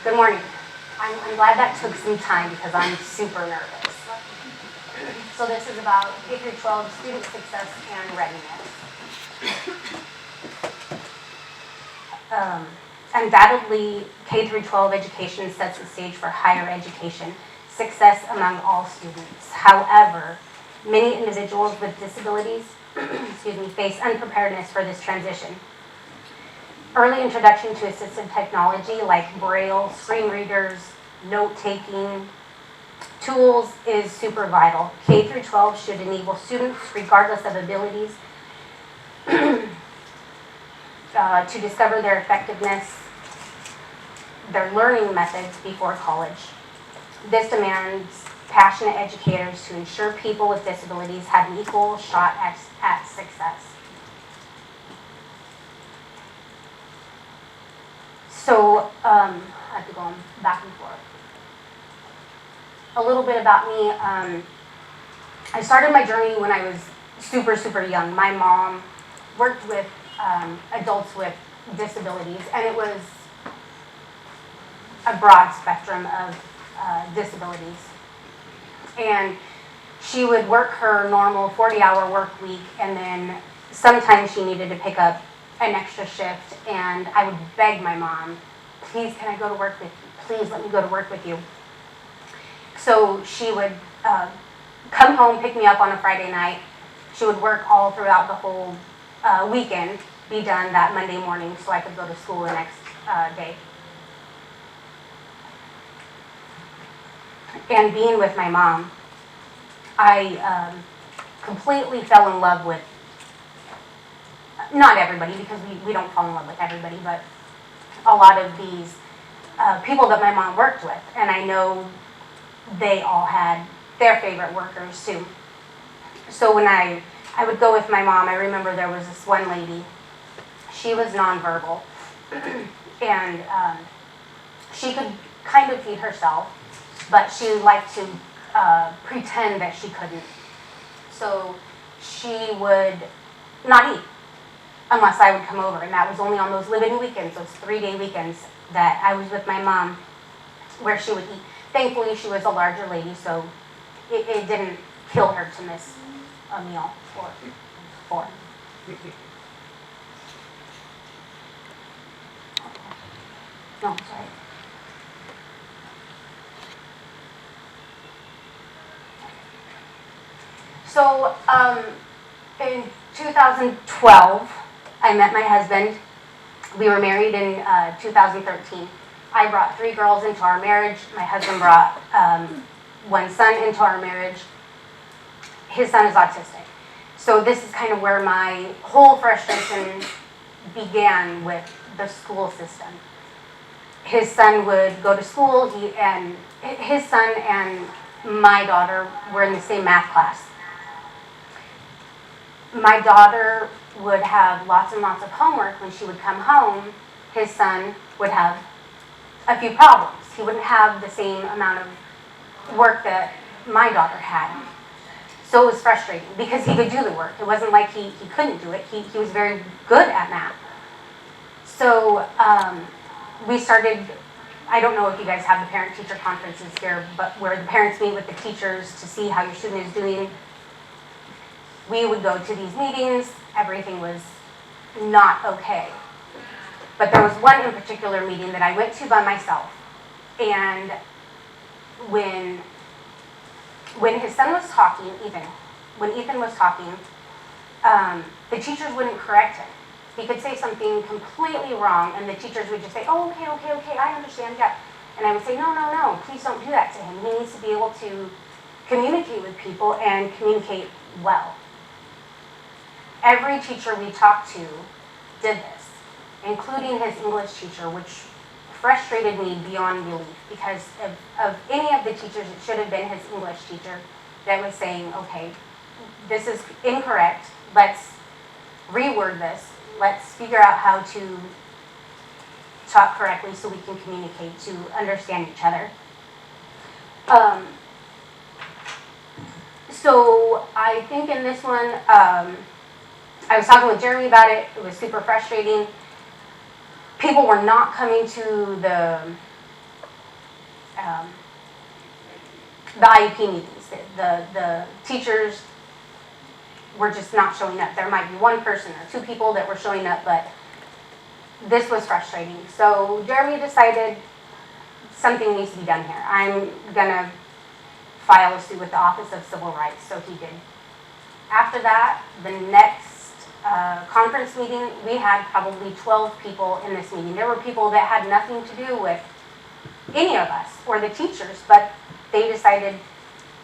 Good morning. I'm glad that took some time because I'm super nervous. So this is about K-12 student success and readiness. Undoubtedly, K-12 education sets the stage for higher education success among all students. However, many individuals with disabilities face unpreparedness for this transition. Early introduction to assistive technology like Braille, screen readers, note-taking tools is super vital. K-12 should enable students, regardless of abilities, to discover their effectiveness, their learning methods before college. This demands passionate educators to ensure people with disabilities have an equal shot at success. So, I have to go on back and forth. A little bit about me. I started my journey when I was super, super young. My mom worked with adults with disabilities, and it was a broad spectrum of disabilities. And she would work her normal 40-hour work week, and then sometimes she needed to pick up an extra shift, and I would beg my mom, please, can I go to work with you? Please let me go to work with you. So she would come home, pick me up on a Friday night. She would work all throughout the whole weekend, be done that Monday morning so I could go to school the next day. And being with my mom, I completely fell in love with, not everybody, because we don't fall in love with everybody, but a lot of these people that my mom worked with. And I know they all had their favorite workers too. So when I would go with my mom, I remember there was this one lady. She was nonverbal, and she could kind of feed herself, but she liked to pretend that she couldn't. So she would not eat unless I would come over, and that was only on those living weekends, those 3-day weekends that I was with my mom, where she would eat. Thankfully, she was a larger lady, so it didn't kill her to miss a meal or 4. No, sorry. So in 2012, I met my husband. We were married in 2013. I brought 3 girls into our marriage. My husband brought 1 son into our marriage. His son is autistic. So this is kind of where my whole frustration began with the school system. His son would go to school, his son and my daughter were in the same math class. My daughter would have lots and lots of homework. When she would come home, his son would have a few problems. He wouldn't have the same amount of work that my daughter had. So it was frustrating because he could do the work. It wasn't like he couldn't do it. He was very good at math. So we started, I don't know if you guys have the parent-teacher conferences here, but where the parents meet with the teachers to see how your student is doing. We would go to these meetings. Everything was not okay. But there was one in particular meeting that I went to by myself. And when his son was talking, when Ethan was talking, the teachers wouldn't correct him. He could say something completely wrong, and the teachers would just say, oh, okay, I understand, yeah. And I would say, no, please don't do that to him. He needs to be able to communicate with people and communicate well. Every teacher we talked to did this, including his English teacher, which frustrated me beyond belief because of any of the teachers, it should have been his English teacher that was saying, okay, this is incorrect, let's reword this, let's figure out how to talk correctly so we can communicate to understand each other. So I think in this one, I was talking with Jeremy about it. It was super frustrating. People were not coming to the IUP meetings. The teachers were just not showing up. There might be one person or two people that were showing up, but this was frustrating. So Jeremy decided something needs to be done here. I'm gonna file a suit with the Office of Civil Rights, so he did. After that, the next conference meeting, we had probably 12 people in this meeting. There were people that had nothing to do with any of us or the teachers, but they decided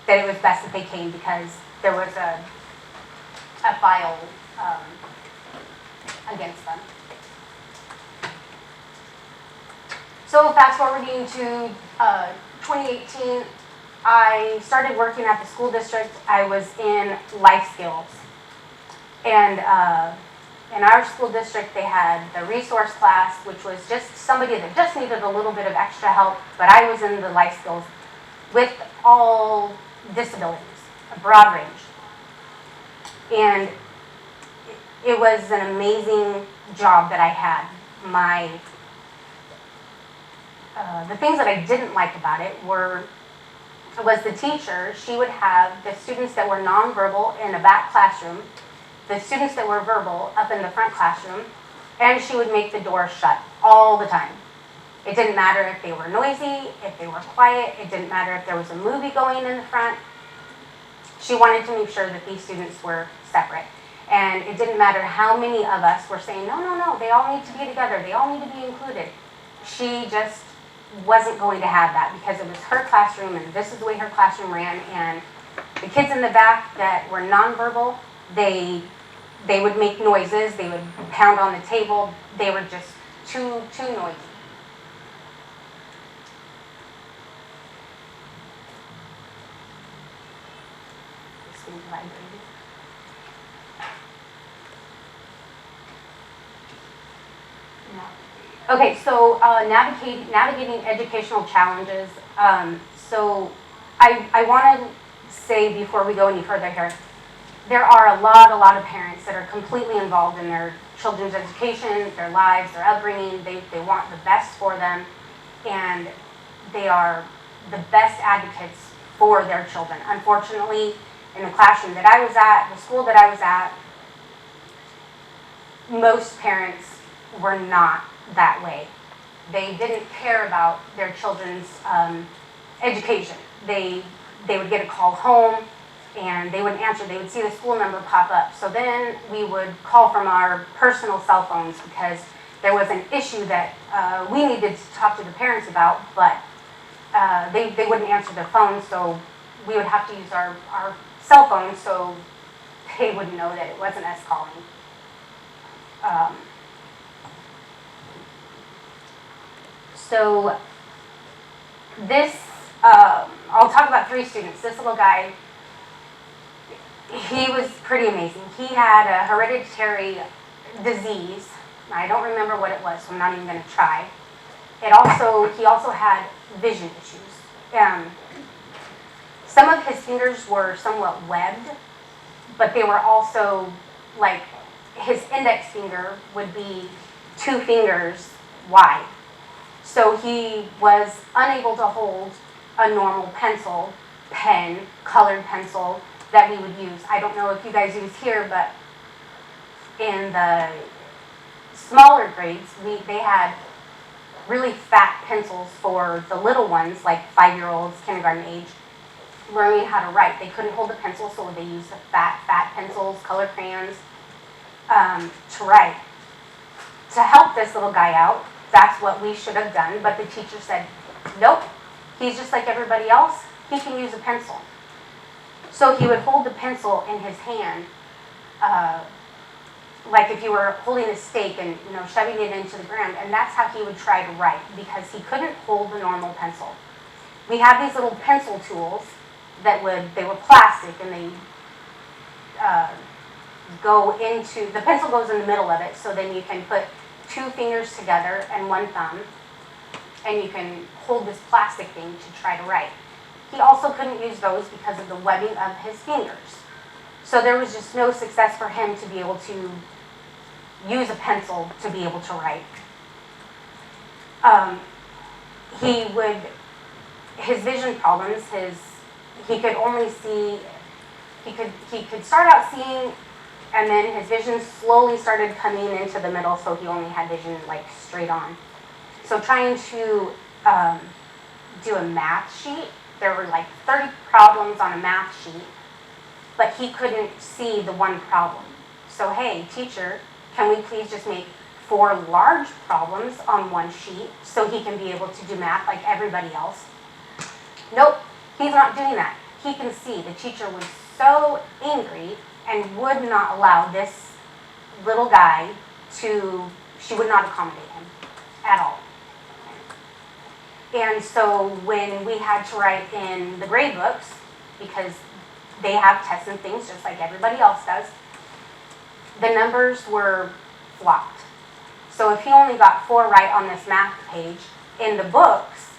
that it was best that they came because there was a file against them. So fast forwarding to 2018, I started working at the school district. I was in life skills. And in our school district, they had the resource class, which was just somebody that just needed a little bit of extra help. But I was in the life skills with all disabilities, a broad range. And it was an amazing job that I had. The things that I didn't like about it was the teacher. She would have the students that were nonverbal in a back classroom, the students that were verbal up in the front classroom, and she would make the door shut all the time. It didn't matter if they were noisy, if they were quiet, it didn't matter if there was a movie going in the front. She wanted to make sure that these students were separate. And it didn't matter how many of us were saying, no, they all need to be together, they all need to be included. She just wasn't going to have that because it was her classroom and this is the way her classroom ran. And the kids in the back that were nonverbal, they would make noises, they would pound on the table, they were just too noisy. Okay, so navigating educational challenges. So I want to say before we go any further here, there are a lot of parents that are completely involved in their children's education, their lives, their upbringing. They want the best for them, and they are the best advocates for their children. Unfortunately, in the classroom that I was at, the school that I was at, most parents were not that way. They didn't care about their children's education. They would get a call home and they wouldn't answer. They would see the school number pop up. So then we would call from our personal cell phones because there was an issue that we needed to talk to the parents about, but they wouldn't answer their phones, so we would have to use our cell phones so they would know that it wasn't us calling. So this, I'll talk about 3 students. This little guy, he was pretty amazing. He had a hereditary disease. I don't remember what it was, so I'm not even going to try. He also had vision issues. Some of his fingers were somewhat webbed, but they were also, like, his index finger would be 2 fingers wide. So he was unable to hold a normal pencil, pen, colored pencil that we would use. I don't know if you guys use here, but in the smaller grades, they had really fat pencils for the little ones, like 5-year-olds, kindergarten age, learning how to write. They couldn't hold a pencil, so they used the fat pencils, colored crayons, to write. To help this little guy out, that's what we should have done, but the teacher said, nope, he's just like everybody else, he can use a pencil. So he would hold the pencil in his hand, like if you were holding a stake and shoving it into the ground, and that's how he would try to write because he couldn't hold the normal pencil. We have these little pencil tools that they were plastic, and they the pencil goes in the middle of it, so then you can put 2 fingers together and 1 thumb, and you can hold this plastic thing to try to write. He also couldn't use those because of the webbing of his fingers. So there was just no success for him to be able to use a pencil to be able to write. His vision problems, his he could only see, he could start out seeing, and then his vision slowly started coming into the middle, so he only had vision like straight on. So trying to do a math sheet, there were like 30 problems on a math sheet, but he couldn't see the one problem. So, hey, teacher, can we please just make 4 large problems on one sheet so he can be able to do math like everybody else? Nope, he's not doing that. He can see. The teacher was so angry and would not allow this little guy to, she would not accommodate him at all. And so when we had to write in the grade books, because they have tests and things just like everybody else does, the numbers were flopped. So if he only got 4 right on this math page, in the books,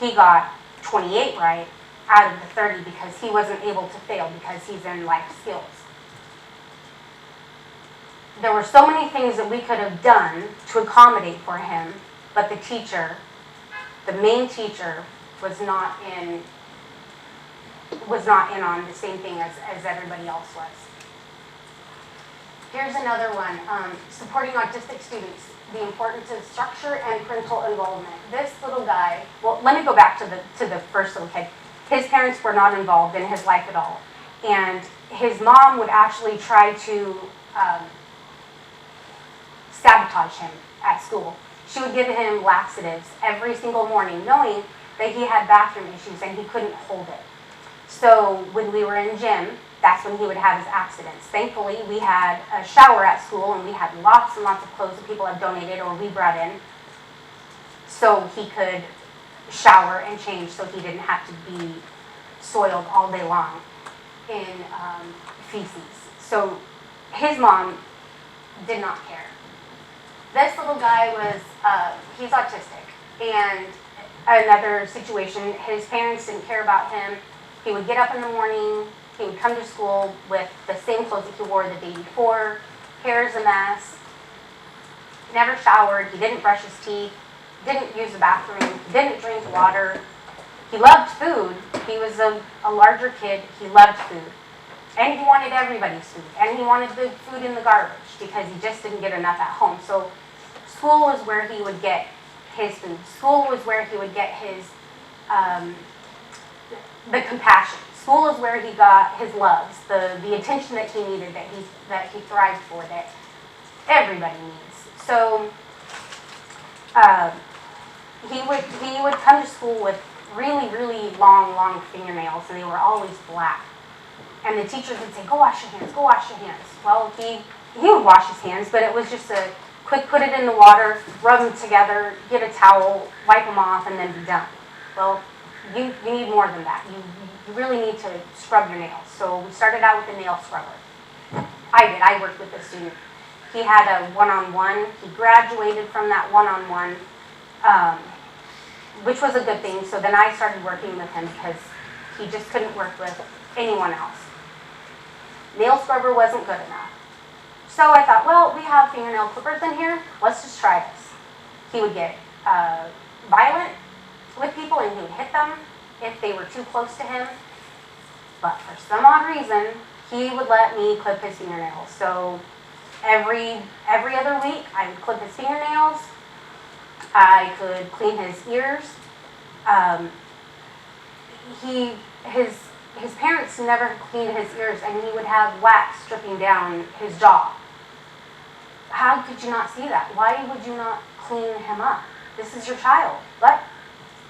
he got 28 right out of the 30 because he wasn't able to fail because he's in life skills. There were so many things that we could have done to accommodate for him, but the teacher, the main teacher, was not in on the same thing as everybody else was. Here's another one, supporting autistic students, the importance of structure and parental involvement. This little guy, well, let me go back to the first little kid. His parents were not involved in his life at all. And his mom would actually try to sabotage him at school. She would give him laxatives every single morning, knowing that he had bathroom issues and he couldn't hold it. So when we were in gym, that's when he would have his accidents. Thankfully, we had a shower at school and we had lots and lots of clothes that people had donated or we brought in so he could shower and change so he didn't have to be soiled all day long in feces. So his mom did not care. This little guy was, he's autistic. And another situation, his parents didn't care about him. He would get up in the morning, he would come to school with the same clothes that he wore the day before, hair's a mess, never showered, he didn't brush his teeth, didn't use the bathroom, didn't drink water. He loved food. He was a larger kid, he loved food. And he wanted everybody's food. And he wanted the food in the garbage because he just didn't get enough at home. So school was where he would get his food. School was where he would get his, the compassion. School is where he got his loves, the attention that he needed, that he thrived for, that everybody needs. So he would come to school with really, really long fingernails, and they were always black. And the teachers would say, go wash your hands, go wash your hands. Well, he would wash his hands, but it was just a quick put it in the water, rub them together, get a towel, wipe them off, and then be done. Well, you need more than that. You really need to scrub your nails. So we started out with a nail scrubber. I worked with this student. He had a one-on-one. He graduated from that one-on-one, which was a good thing. So then I started working with him because he just couldn't work with anyone else. Nail scrubber wasn't good enough. So I thought, well, we have fingernail clippers in here. Let's just try this. He would get violent with people and he would hit them if they were too close to him. But for some odd reason, he would let me clip his fingernails. So every other week, I would clip his fingernails. I could clean his ears. His parents never cleaned his ears, and he would have wax dripping down his jaw. How could you not see that? Why would you not clean him up? This is your child. But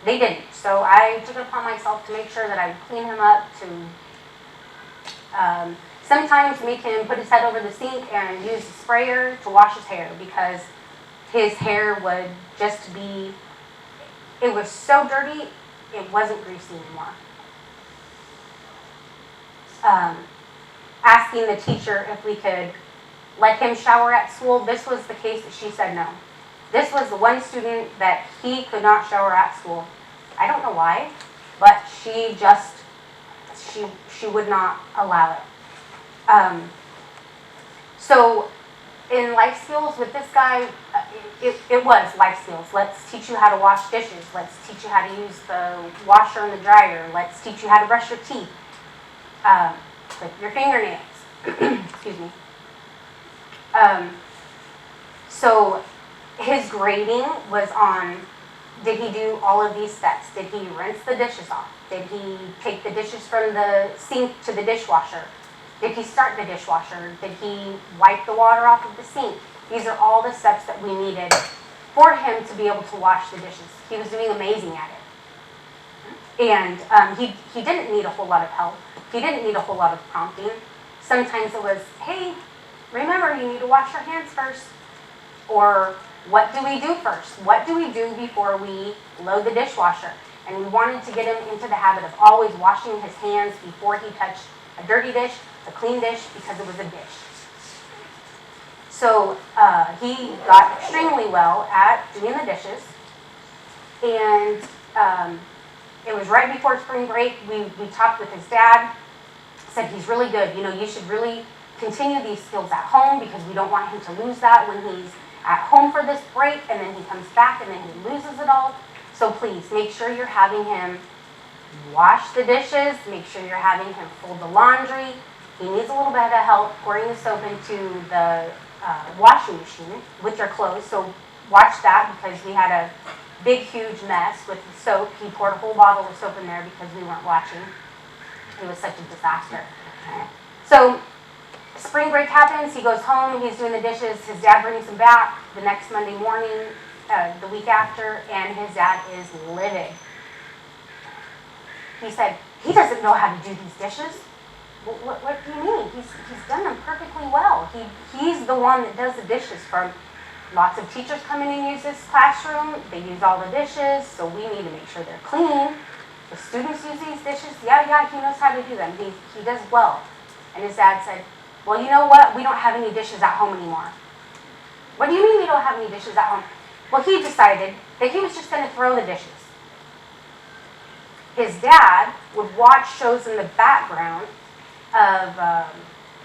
they didn't. So I took it upon myself to make sure that I would clean him up, to sometimes make him put his head over the sink and use a sprayer to wash his hair, because his hair would just be, it was so dirty, it wasn't greasy anymore. Asking the teacher if we could let him shower at school. This was the case that she said no. This was the one student that he could not shower at school. I don't know why, but she would not allow it. So in life skills with this guy, it was life skills. Let's teach you how to wash dishes. Let's teach you how to use the washer and the dryer. Let's teach you how to brush your teeth. Clip your fingernails. Excuse me. So his grading was on, did he do all of these steps? Did he rinse the dishes off? Did he take the dishes from the sink to the dishwasher? Did he start the dishwasher? Did he wipe the water off of the sink? These are all the steps that we needed for him to be able to wash the dishes. He was doing amazing at it. And he didn't need a whole lot of help. He didn't need a whole lot of prompting. Sometimes it was, hey, remember you need to wash your hands first. Or what do we do first? What do we do before we load the dishwasher? And we wanted to get him into the habit of always washing his hands before he touched a dirty dish, a clean dish, because it was a dish. So he got extremely well at doing the dishes. And it was right before spring break. We talked with his dad, said he's really good. You know, you should really continue these skills at home because we don't want him to lose that when he's at home for this break and then he comes back and then he loses it all. So please make sure you're having him wash the dishes, make sure you're having him fold the laundry. He needs a little bit of help pouring the soap into the washing machine with your clothes. So watch that because we had a big, huge mess with the soap. He poured a whole bottle of soap in there because we weren't watching. It was such a disaster. So spring break happens, he goes home, he's doing the dishes, his dad brings him back the next Monday morning, the week after, and his dad is livid. He said, he doesn't know how to do these dishes. What do you mean? He's done them perfectly well. He's the one that does the dishes. From lots of teachers come in and use this classroom, they use all the dishes, so we need to make sure they're clean. The students use these dishes, yeah, he knows how to do them. He does well. And his dad said, well, you know what? We don't have any dishes at home anymore. What do you mean we don't have any dishes at home? Well, he decided that he was just going to throw the dishes. His dad would watch shows in the background of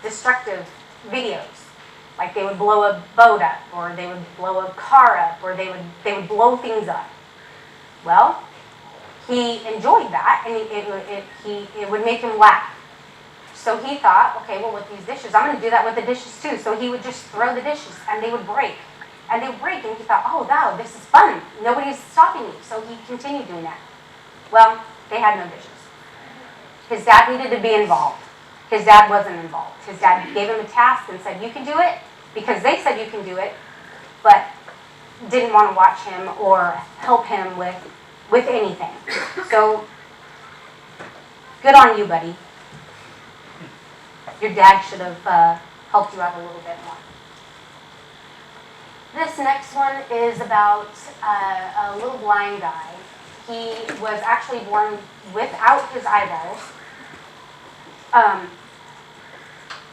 destructive videos. Like they would blow a boat up, or they would blow a car up, or they would blow things up. Well, he enjoyed that, and it would make him laugh. So he thought, okay, well, with these dishes, I'm going to do that with the dishes too. So he would just throw the dishes, and they would break. And they would break, and he thought, oh, wow, this is fun. Nobody's stopping me. So he continued doing that. Well, they had no dishes. His dad needed to be involved. His dad wasn't involved. His dad gave him a task and said, you can do it, because they said you can do it, but didn't want to watch him or help him with anything. So, good on you, buddy. Your dad should have helped you out a little bit more. This next one is about a little blind guy. He was actually born without his eyeballs.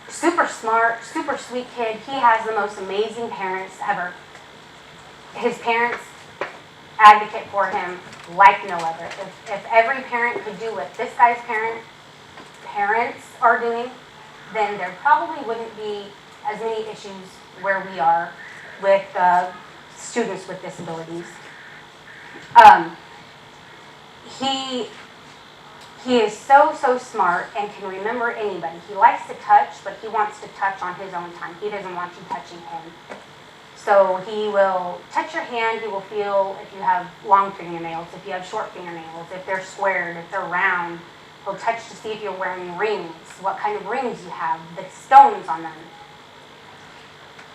Super smart, super sweet kid. He has the most amazing parents ever. His parents advocate for him like no other. If every parent could do what this guy's parents are doing, then there probably wouldn't be as many issues where we are with students with disabilities. He is so smart and can remember anybody. He likes to touch, but he wants to touch on his own time. He doesn't want you touching him. So he will touch your hand. He will feel if you have long fingernails, if you have short fingernails, if they're squared, if they're round. He'll touch to see if you're wearing rings, what kind of rings you have, the stones on them.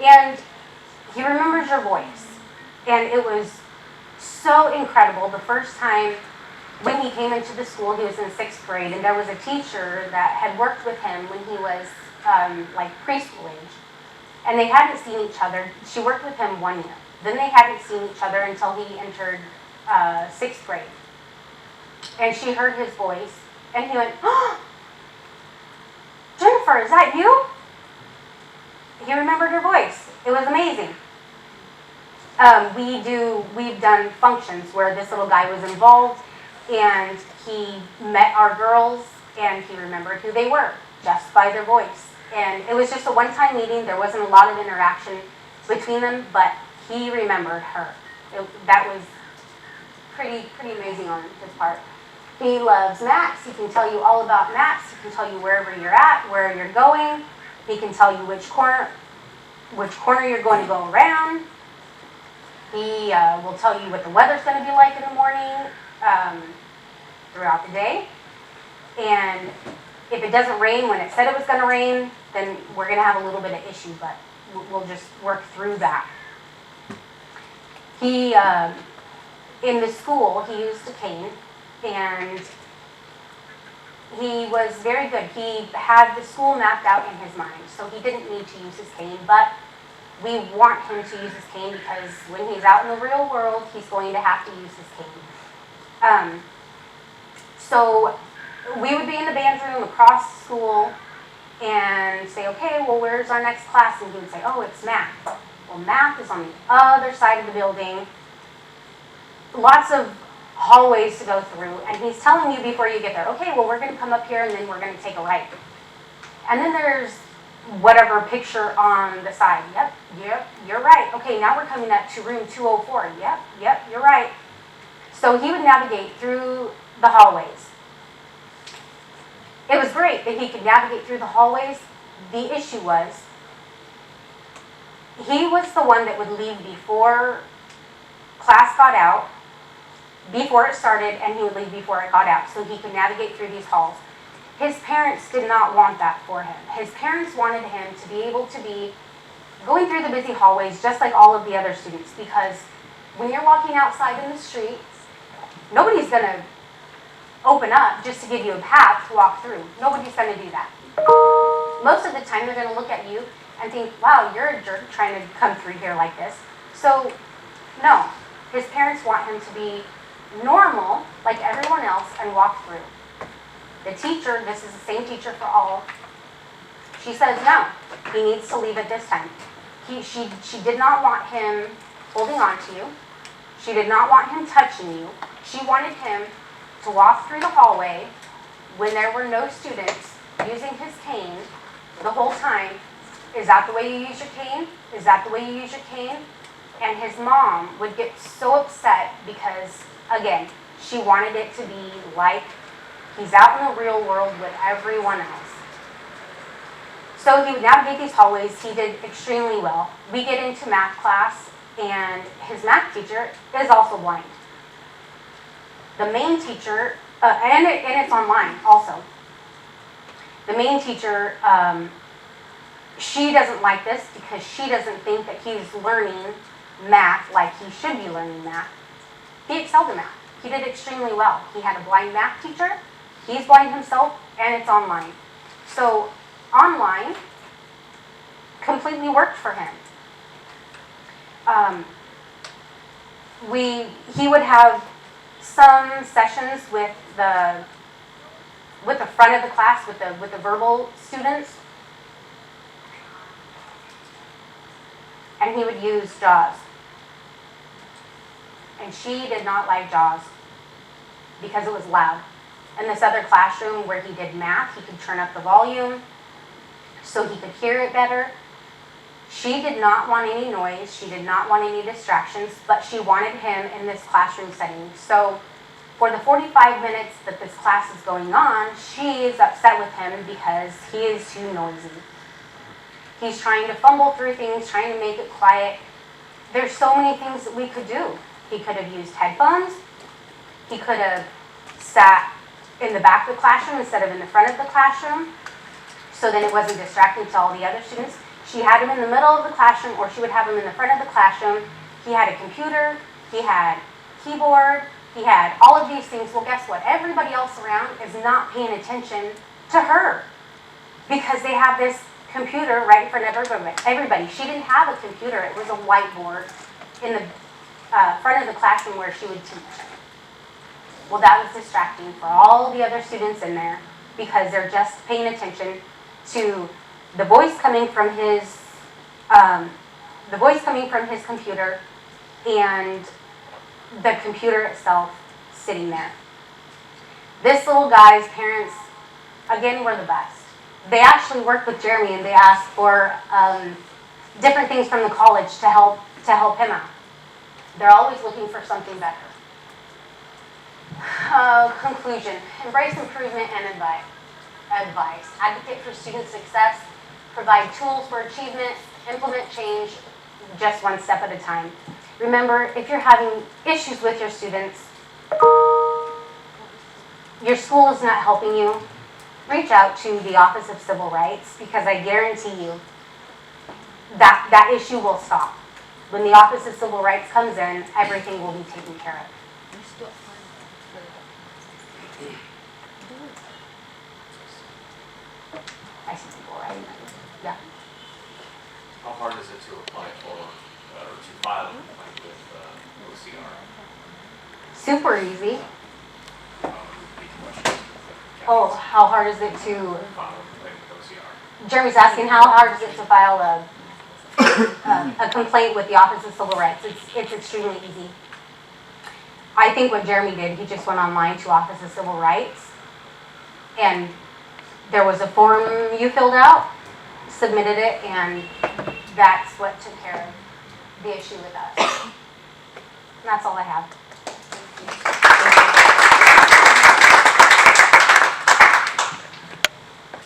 And he remembers your voice. And it was so incredible. The first time when he came into the school, he was in 6th grade, and there was a teacher that had worked with him when he was like preschool age. And they hadn't seen each other. She worked with him 1 year. Then they hadn't seen each other until he entered 6th grade. And she heard his voice, and he went, oh, Jennifer, is that you? He remembered her voice. It was amazing. We've done functions where this little guy was involved, and he met our girls, and he remembered who they were just by their voice. And it was just a one-time meeting. There wasn't a lot of interaction between them, but he remembered her. That was pretty amazing on his part. He loves maps. He can tell you all about maps. He can tell you wherever you're at, where you're going. He can tell you which corner you're going to go around. He will tell you what the weather's going to be like in the morning, throughout the day. And if it doesn't rain when it said it was going to rain, then we're going to have a little bit of issue, but we'll just work through that. He, in the school, he used a cane, and he was very good. He had the school mapped out in his mind, so he didn't need to use his cane, but we want him to use his cane because when he's out in the real world, he's going to have to use his cane. So we would be in the band room across school and say, okay, well, where's our next class? And he would say, oh, it's math. Well, math is on the other side of the building. Lots of hallways to go through, and he's telling you before you get there, okay, well, we're going to come up here and then we're going to take a right. And then there's whatever picture on the side. Yep, you're right. Okay, now we're coming up to room 204. Yep, you're right. So he would navigate through the hallways. It was great that he could navigate through the hallways. The issue was, he was the one that would leave before class got out, before it started, and he would leave before it got out, so he could navigate through these halls. His parents did not want that for him. His parents wanted him to be able to be going through the busy hallways just like all of the other students, because when you're walking outside in the streets, nobody's going to open up just to give you a path to walk through. Nobody's going to do that. Most of the time, they're going to look at you and think, wow, you're a jerk trying to come through here like this. So, no. His parents want him to be normal, like everyone else, and walk through. The teacher, this is the same teacher for all, she says no, he needs to leave at this time. She did not want him holding on to you. She did not want him touching you. She wanted him to walk through the hallway when there were no students using his cane the whole time. Is that the way you use your cane? Is that the way you use your cane? And his mom would get so upset because, again, she wanted it to be like he's out in the real world with everyone else. So he would navigate these hallways. He did extremely well. We get into math class, and his math teacher is also blind. The main teacher, and it's online also. The main teacher, she doesn't like this because she doesn't think that he's learning math like he should be learning math. He excelled in math. He did extremely well. He had a blind math teacher. He's blind himself, and it's online. So online completely worked for him. He would have some sessions with the front of the class, with the verbal students, and he would use JAWS. And she did not like JAWS because it was loud. In this other classroom where he did math, he could turn up the volume so he could hear it better. She did not want any noise. She did not want any distractions, but she wanted him in this classroom setting. So for the 45 minutes that this class is going on, she is upset with him because he is too noisy. He's trying to fumble through things, trying to make it quiet. There's so many things that we could do. He could have used headphones. He could have sat in the back of the classroom instead of in the front of the classroom, so then it wasn't distracting to all the other students. She had him in the middle of the classroom, or she would have him in the front of the classroom. He had a computer, he had keyboard, he had all of these things. Well, guess what? Everybody else around is not paying attention to her because they have this computer right in front of everybody. She didn't have a computer. It was a whiteboard in the front of the classroom where she would teach. Well, that was distracting for all the other students in there because they're just paying attention to the voice coming from his computer and the computer itself sitting there. This little guy's parents, again, were the best. They actually worked with Jeremy and they asked for different things from the college to help him out. They're always looking for something better. Conclusion, embrace improvement and advice. Advocate for student success, provide tools for achievement, implement change just one step at a time. Remember, if you're having issues with your students, your school is not helping you, reach out to the Office of Civil Rights, because I guarantee you that issue will stop. When the Office of Civil Rights comes in, everything will be taken care of. I see people writing. Yeah. How hard is it to apply for or to file a complaint with OCR? Super easy. Repeat the question. Oh, how hard is it to? File a complaint with OCR. Jeremy's asking how hard is it to file a complaint with the Office of Civil Rights? It's extremely easy. I think what Jeremy did, he just went online to Office of Civil Rights, and there was a form you filled out, submitted it, and that's what took care of the issue with us. And that's all I have.